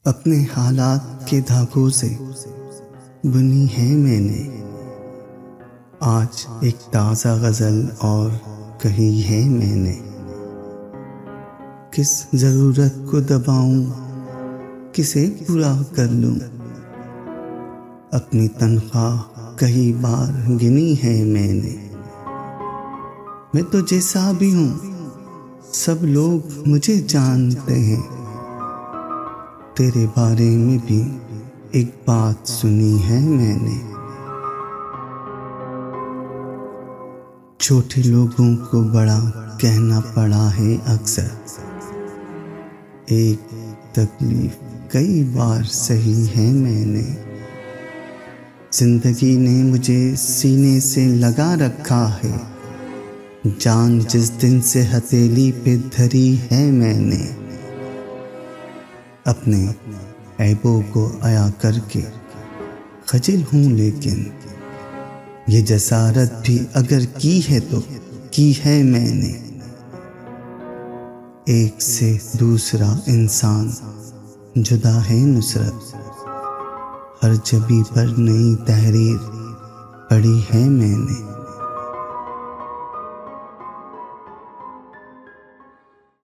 अपने हालात के धागों से बुनी है मैंने आज एक ताज़ा गज़ल और कही है मैंने। किस ज़रूरत को दबाऊं, किसे पूरा कर लूं, अपनी तनख्वाह कई बार गिनी है मैंने। मैं तो जैसा भी हूँ सब लोग मुझे जानते हैं, तेरे बारे में भी एक बात सुनी है मैंने। छोटे लोगों को बड़ा कहना पड़ा है अक्सर, एक तकलीफ कई बार सही है मैंने। जिंदगी ने मुझे सीने से लगा रखा है, जान जिस दिन से हथेली पे धरी है मैंने। अपने ऐबों को अया करके खजिल हूँ, लेकिन ये जसारत भी अगर की है तो की है मैंने। एक से दूसरा इंसान जुदा है नुसरत, हर जबी पर नई तहरीर पढ़ी है मैंने।